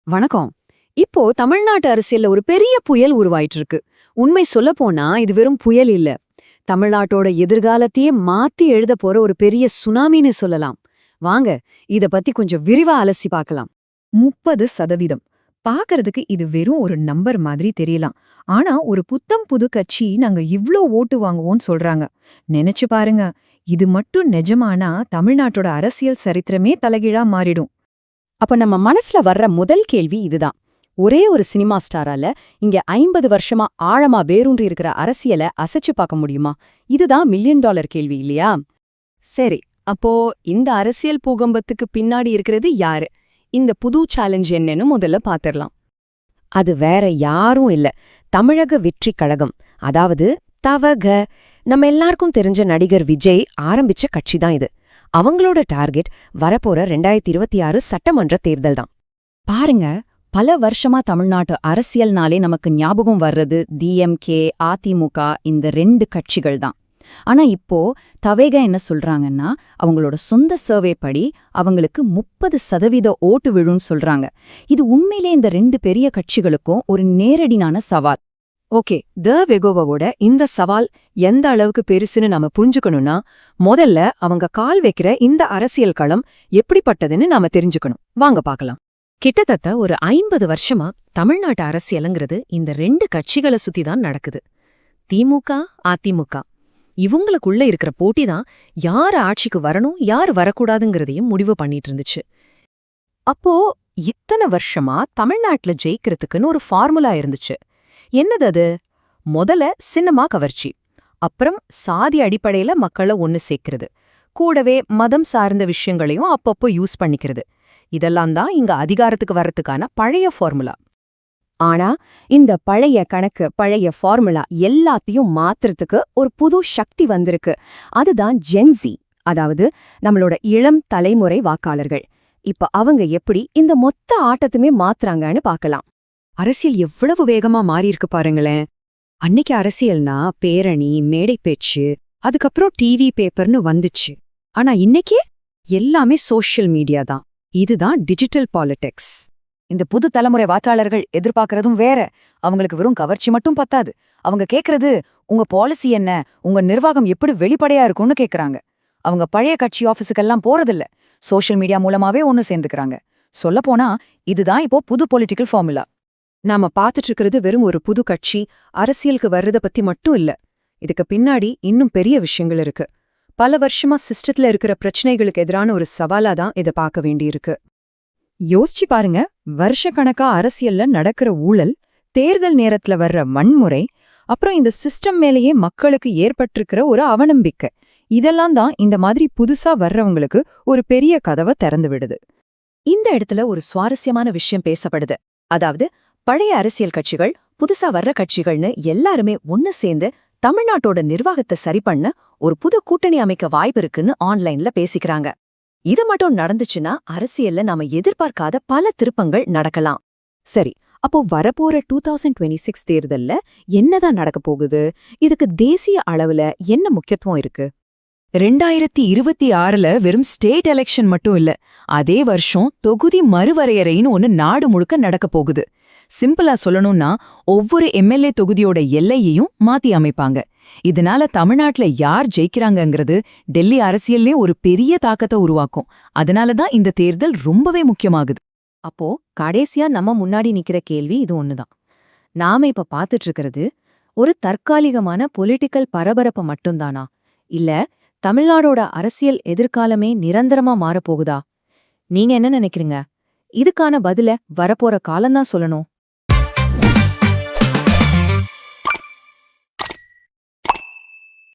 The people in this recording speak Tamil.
வணக்கம். இப்போ தமிழ்நாட்டு அரசியல்ல ஒரு பெரிய புயல் உருவாயிட்டு இருக்கு. உண்மை சொல்லப்போனா இது வெறும் புயல் இல்ல. தமிழ்நாட்டோட எதிர்காலத்தையே மாத்தி எழுத போற ஒரு பெரிய சுனாமின்னு சொல்லலாம். வாங்க இத பத்தி கொஞ்சம் விரிவா அலசி பார்க்கலாம். 30% பாக்கறதுக்கு இது வெறும் ஒரு நம்பர் மாதிரி தெரியலாம். ஆனா ஒரு புத்தம் புது கட்சி நாங்க இவ்ளோ ஓட்டு வாங்குவோம்னு சொல்றாங்க. நினைச்சு பாருங்க, இது மட்டும் நிஜமானா தமிழ்நாட்டோட அரசியல் சரித்திரமே தலைகீழா மாறிடும். அப்ப நம்ம மனசுல வர்ற முதல் கேள்வி இதுதான். ஒரே ஒரு சினிமா ஸ்டாரால இங்க 50 வருஷமா ஆழமா வேரூன்றி இருக்கிற அரசியலை அசைச்சு பார்க்க முடியுமா? இதுதான் மில்லியன் டாலர் கேள்வி இல்லையா? சரி, அப்போ இந்த அரசியல் பூகம்பத்துக்கு பின்னாடி இருக்கிறது யாரு? இந்த புது சேலஞ்ச் என்னன்னு முதல்ல பாத்திரலாம். அது வேற யாரும் இல்ல, தமிழக வெற்றி கழகம், அதாவது தவக. நம்ம எல்லாருக்கும் தெரிஞ்ச நடிகர் விஜய் ஆரம்பிச்ச கட்சி தான் இது. அவங்களோட டார்கெட் வரப்போற 2026 சட்டமன்ற தேர்தல் தான். பாருங்க, பல வருஷமா தமிழ்நாட்டு அரசியல்னாலே நமக்கு ஞாபகம் வர்றது டிஎம்கே, அதிமுக, இந்த 2 கட்சிகள் தான். ஆனா இப்போ தவேக என்ன சொல்றாங்கன்னா, அவங்களோட சொந்த சர்வே படி அவங்களுக்கு 30% ஓட்டு விழுன்னு சொல்றாங்க. இது உண்மையிலே இந்த 2 பெரிய கட்சிகளுக்கும் ஒரு நேரடியான சவால். ஓகே, த வெகோவாவோட இந்த சவால் எந்த அளவுக்கு பெருசுன்னு நாம புரிஞ்சுக்கணும்னா, முதல்ல அவங்க கால் வைக்கிற இந்த அரசியல் களம் எப்படிப்பட்டதுன்னு நாம தெரிஞ்சுக்கணும். வாங்க பார்க்கலாம். கிட்டத்தட்ட ஒரு 50 வருஷமா தமிழ்நாட்டு அரசியலுங்கிறது இந்த 2 கட்சிகளை சுத்தி தான் நடக்குது. திமுக, அதிமுக. இவங்களுக்குள்ள இருக்கிற போட்டி தான் யார் ஆட்சிக்கு வரணும், யார் வரக்கூடாதுங்கிறதையும் முடிவு பண்ணிட்டு இருந்துச்சு. அப்போ இத்தனை வருஷமா தமிழ்நாட்டுல ஜெயிக்கிறதுக்குன்னு ஒரு ஃபார்முலா இருந்துச்சு. என்னது அது? முதல்ல சின்னமா கவர்ச்சி, அப்புறம் சாதி அடிப்படையில மக்களை ஒன்னு சேர்க்கிறது, கூடவே மதம் சார்ந்த விஷயங்களையும் அப்பப்போ யூஸ் பண்ணிக்கிறது. இதெல்லாம் தான் இங்க அதிகாரத்துக்கு வர்றதுக்கான பழைய ஃபார்முலா. ஆனா இந்த பழைய கணக்கு, பழைய ஃபார்முலா எல்லாத்தையும் மாத்துறதுக்கு ஒரு புது சக்தி வந்திருக்கு. அதுதான் ஜென்சி, அதாவது நம்மளோட இளம் தலைமுறை வாக்காளர்கள். இப்ப அவங்க எப்படி இந்த மொத்த ஆட்டத்துமே மாத்துறாங்கன்னு பார்க்கலாம். அரசியல் எவ்வளவு வேகமா மாறியிருக்கு பாருங்களேன். அன்னைக்கு அரசியல்னா பேரணி, மேடை பேச்சு, அதுக்கப்புறம் டிவி, பேப்பர்னு வந்துச்சு. ஆனா இன்னைக்கு எல்லாமே சோஷியல் மீடியா தான். இதுதான் டிஜிட்டல் பாலிடிக்ஸ். இந்த புது தலைமுறை வாக்காளர்கள் எதிர்பார்க்கறதும் வேற. அவங்களுக்கு வெறும் கவர்ச்சி மட்டும் பத்தாது. அவங்க கேக்குறது, உங்க பாலிசி என்ன, உங்க நிர்வாகம் எப்படி வெளிப்படையா இருக்கும்னு கேக்குறாங்க. அவங்க பழைய கட்சி ஆபீஸுக்கெல்லாம் போறதில்ல, சோஷியல் மீடியா மூலமாவே ஒன்னு சேர்ந்துக்கிறாங்க. சொல்லப்போனா இதுதான் இப்போ புது பொலிட்டிக்கல் ஃபார்முலா. நாம பாத்துட்டு இருக்கிறது வெறும் ஒரு புது கட்சி அரசியலுக்கு வர்றத பத்தி மட்டும் இல்ல. இதுக்கு பின்னாடி இன்னும் பெரிய விஷயங்கள் இருக்கு. பல வருஷமா சிஸ்டத்துல இருக்கிற பிரச்சனைகளுக்கு எதிரான ஒரு சவாலா தான் இதை பார்க்க வேண்டியிருக்கு. யோசிச்சு பாருங்க, வருஷக்கணக்கா அரசியல்ல நடக்கிற ஊழல், தேர்தல் நேரத்துல வர்ற வன்முறை, அப்புறம் இந்த சிஸ்டம் மேலேயே மக்களுக்கு ஏற்பட்டிருக்கிற ஒரு அவநம்பிக்கை, இதெல்லாம் தான் இந்த மாதிரி புதுசா வர்றவங்களுக்கு ஒரு பெரிய கதவை திறந்து விடுது. இந்த இடத்துல ஒரு சுவாரஸ்யமான விஷயம் பேசப்படுது. அதாவது பழைய அரசியல் கட்சிகள், புதுசா வர்ற கட்சிகள்னு எல்லாருமே ஒன்னு சேர்ந்து தமிழ்நாட்டோட நிர்வாகத்தை சரி பண்ண ஒரு புது கூட்டணி அமைக்க வாய்ப்பு இருக்குன்னு ஆன்லைன்ல பேசிக்கிறாங்க. இது மட்டும் நடந்துச்சுன்னா அரசியல்ல நாம எதிர்பார்க்காத பல திருப்பங்கள் நடக்கலாம். சரி, அப்போ வரப்போற 2026 தேர்தல்ல என்னதான் நடக்க போகுது? இதுக்கு தேசிய அளவுல என்ன முக்கியத்துவம் இருக்கு? 2026ல வெறும் ஸ்டேட் எலெக்ஷன் மட்டும் இல்ல, அதே வருஷம் தொகுதி மறுவரையறைன்னு ஒன்னு நாடு முழுக்க நடக்க போகுது. சிம்பிளா சொல்லணும்னா, ஒவ்வொரு எம்எல்ஏ தொகுதியோட எல்லையையும் மாத்தி அமைப்பாங்க. இதனால தமிழ்நாட்டுல யார் ஜெயிக்கிறாங்கங்கிறது டெல்லி அரசியல்லே ஒரு பெரிய தாக்கத்தை உருவாக்கும். அதனாலதான் இந்த தேர்தல் ரொம்பவே முக்கியமாகுது. அப்போ கடைசியா நம்ம முன்னாடி நிக்கிற கேள்வி இது ஒண்ணுதான். நாம இப்ப பாத்துட்டு இருக்கிறது ஒரு தற்காலிகமான பொலிட்டிக்கல் பரபரப்பு மட்டும்தானா, இல்ல தமிழ்நாடோட அரசியல் எதிர்காலமே நிரந்தரமா மாறப்போகுதா? நீங்க என்ன நினைக்கிறீங்க? இதுக்கான பதில வரப்போற காலம்தான் சொல்லணும்.